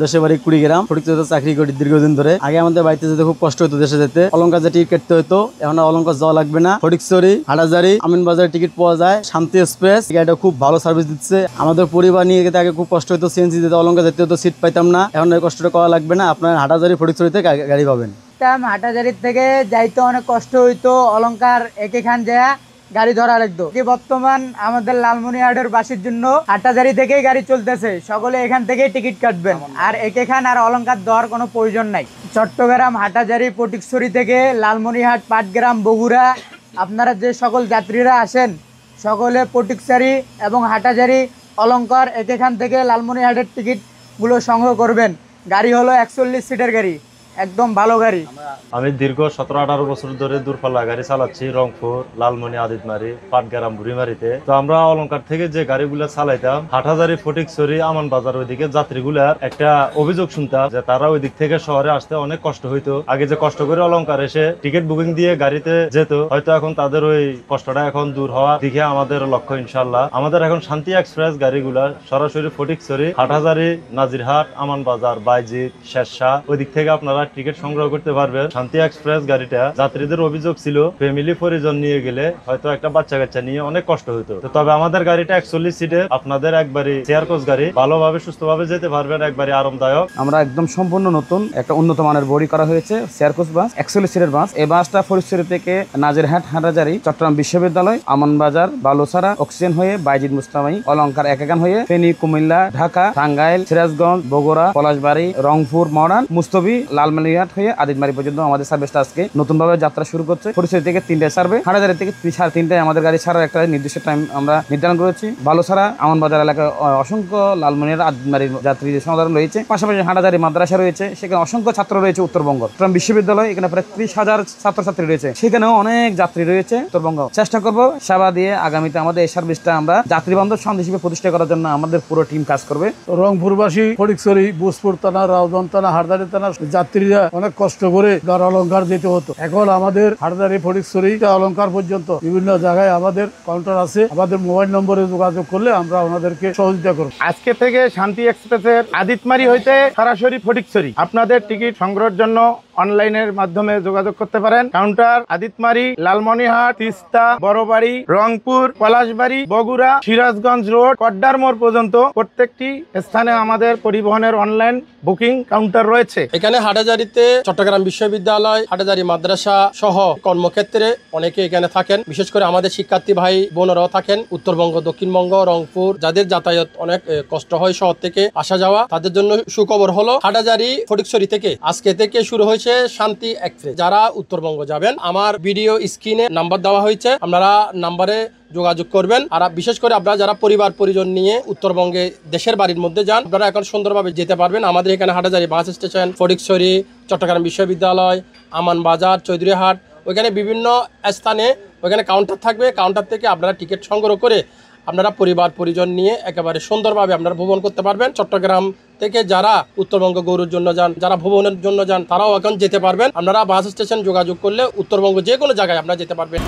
দেশের বাড়ি কুড়িগ্রাম, ফটিকছড়িতে চাকরি করি দীর্ঘদিন ধরে। আগে আমাদের বাড়িতে যেতে খুব কষ্ট হতো, দেশে যেতে অলঙ্কার যে টিকিট কাটতে হতো, এখন আর অলঙ্কার যাওয়া লাগবে না। ফটিকছড়ি, হাটাজারি, আমিনবাজারে টিকিট পাওয়া যায়। শান্তি এক্সপ্রেস গাড়িটা খুব ভালো সার্ভিস দিচ্ছে। আমাদের পরিবার নিয়ে যেতে আগে খুব কষ্ট হতো, সিএনজি যেতে অলঙ্কার যেতে হতো, সিট পাইতাম না। এখন এই কষ্টটা করা লাগবে না, আপনার হাটাজারি ফটিকছড়িতে গাড়ি পাবেন। হাটাজারির থেকে যাইতে অনেক কষ্ট হইতো, অলঙ্কার এখান যায় গাড়ি ধরা লাগতো। কি বর্তমান আমাদের লালমনিরহাটের বাসীর জন্য হাটাজারি থেকেই গাড়ি চলতেছে, সকলে এখান থেকেই টিকিট কাটবেন, আর এখান আর অলঙ্কার দেওয়ার কোনো প্রয়োজন নাই। চট্টগ্রাম, হাটাজারি, ফটিকছড়ি থেকে লালমনিরহাট, পাটগ্রাম, বগুড়া আপনারা যে সকল যাত্রীরা আসেন, সকলে ফটিকছড়ি এবং হাটাজারি অলঙ্কার এখান থেকে লালমনিরহাটের টিকিটগুলো সংগ্রহ করবেন। গাড়ি হলো 41 সিটের গাড়ি, একদম ভালো গাড়ি। আমি দীর্ঘ 17-18 বছর ধরে দূরপাল্লা গাড়ি চালাচ্ছি, রংপুর, লালমনি, আদিতমারি, পাটগ্রাম, বুড়িমারিতে। তো আমরা অলঙ্কার থেকে যে গাড়িগুলো চালাইতাম, হাটহাজারি, ফটিকছড়ি, আমান বাজার ওইদিকে যাত্রীগুলার একটা অভিযোগ শুনতাম যে তারা ওই দিক থেকে শহরে আসতে অনেক কষ্ট হইতো। আগে যে কষ্ট করে অলঙ্কার এসে টিকিট বুকিং দিয়ে গাড়িতে যেত, হয়তো এখন তাদের ওই কষ্টটা এখন দূর হওয়ার দিকে আমাদের লক্ষ্য ইনশাল্লাহ। আমাদের এখন শান্তি এক্সপ্রেস গাড়িগুলা সরাসরি ফটিকছড়ি, হাটহাজারি, নাজিরহাট, আমান বাজার, বাইজিৎ, শেরশাহ ওই দিক থেকে আপনারা টিকিট সংগ্রহ করতে পারবেন। শান্তি এক্সপ্রেস গাড়িটা যাত্রীদের অভিযোগ ছিল ফ্যামিলি পরিজন নিয়ে গেলে হয়তো একটা বাচ্চা কাচ্চা নিয়ে অনেক কষ্ট হতো। তবে আমাদের গাড়িটা 41 সিটের, আপনাদের একবারই চেয়ার কোচ গাড়ি, ভালোভাবে সুস্থভাবে যেতে পারবেন, একবারই আরামদায়ক। আমরা একদম সম্পূর্ণ নতুন একটা উন্নত মানের বডি করা হয়েছে চেয়ার কোচ বাস, 41 সিটের বাস। এই বাসটা ফরিদপুর থেকে নাজিরহাট, হাটাজারি, চট্টগ্রাম বিশ্ববিদ্যালয়, আমানবাজার, বালুছড়া, অক্সিজেন হয়ে বাইজিদ মুস্তামাই, অলঙ্কার একাকান হয়ে ফেনী, কুমিল্লা, ঢাকা, টাঙ্গাইল, সিরাজগঞ্জ, বগুড়া, পলাশবাড়ি, রংপুর, মরান, মুস্তফি, লালমনিরহাট হয়ে আদিতমারি পর্যন্ত আমাদের সার্ভিসটা আজকে নতুন ভাবে যাত্রা শুরু করছে। ফরিদপুর থেকে 3টায় ছাড়বে, হাটাজারি থেকে 3:30টায় আমাদের গাড়ি ছাড়ার একটা নির্দিষ্ট টাইম আমরা নির্ধারণ করেছি। বালুছড়া, আমানবাজার এলাকায় অসংখ্য লালমনিরহাট, আদিতমারির যাত্রীদের সমাধান রয়েছে। পাশাপাশি হাটাজারি মাদ্রাসা রয়েছে, সেখানে অসংখ্য ছাত্র রয়েছে। উত্তরবঙ্গ চট্টগ্রাম বিশ্ববিদ্যালয়, এখানে প্রায় 30,000 ছাত্রছাত্রী রয়েছে, সেখানেও অনেক যাত্রী রয়েছে। উত্তরবঙ্গ চেষ্টা করবো সেবা দিয়ে আগামীতে আমাদের এই সার্ভিসটা আমরা যাত্রী বান্ধব সন্দেশ হিসেবে প্রতিষ্ঠা করার জন্য আমাদের পুরো টিম কাজ করবে। রংপুরবাসী, ফটিকছড়ি, বুসপুর থানা, রাউজান থানা, হাটহাজারি থানা যাত্রীরা অনেক কষ্ট করে অলঙ্কার যেতে হতো। এখন আমাদের হাটহাজারি, ফটিকছড়ি অলঙ্কার পর্যন্ত বিভিন্ন জায়গায় আমাদের কাউন্টার আছে। আমাদের মোবাইল নম্বরে যোগাযোগ করলে আমরা ওনাদেরকে সহযোগিতা করব। আজকে থেকে শান্তি এক্সপ্রেসের আদিতমারি হইতে সরাসরি ফটিকছড়ি আপনাদের টিকিট সংগ্রহের জন্য অনলাইনের মাধ্যমে যোগাযোগ করতে পারেন। কাউন্টার আদিতমারি, লালমনিরহাট, তিস্তা, বড়বাড়ি, রংপুর, পলাশবাড়ি, বগুড়া, সিরাজগঞ্জ রোড, কড্ডার মোড় পর্যন্ত প্রত্যেকটি স্থানে আমাদের পরিবহনের অনলাইন বুকিং কাউন্টার রয়েছে। এখানে হাটাজারিতে চট্টগ্রাম বিশ্ববিদ্যালয়, হাটাজারি মাদ্রাসা সহ কর্মক্ষেত্রে অনেকে এখানে থাকেন। বিশেষ করে আমাদের শিক্ষার্থী ভাই বোনেরাও থাকেন উত্তরবঙ্গ, দক্ষিণবঙ্গ, রংপুর, যাদের যাতায়াত অনেক কষ্ট হয় শহর থেকে আসা যাওয়া, তাদের জন্য সুখবর হলো হাটাজারি ফটিকছড়ি থেকে আজকে থেকে শুরু হয়েছে শান্তি এক্সপ্রেস। যারা উত্তরবঙ্গ যাবেন, আমার ভিডিও স্ক্রিনে নাম্বার দেওয়া হয়েছে, আপনারা নাম্বারে যোগাযোগ করবেন। আর বিশেষ করে আপনারা যারা পরিবার পরিজন নিয়ে উত্তরবঙ্গে দেশের বাড়ির মধ্যে যান, আপনারা এখন সুন্দরভাবে যেতে পারবেন। আমাদের এখানে হাটাজারি বাস স্টেশন, ফটিকছড়ি, চট্টগ্রাম বিশ্ববিদ্যালয়, আমান বাজার, চৌধুরীহাট, ওইখানে বিভিন্ন স্থানে ওইখানে কাউন্টার থাকবে। কাউন্টার থেকে আপনারা টিকিট সংগ্রহ করে আপনারা পরিবার পরিজন নিয়ে একেবারে সুন্দরভাবে আপনারা ভ্রমণ করতে পারবেন। চট্টগ্রাম থেকে যারা উত্তরবঙ্গ গৌরুর জন্য যান, যারা ভ্রমণের জন্য যান, তারাও এখন যেতে পারবেন। আপনারা বাস স্টেশন যোগাযোগ করলে উত্তরবঙ্গ যে কোনো জায়গায় আপনারা যেতে পারবেন।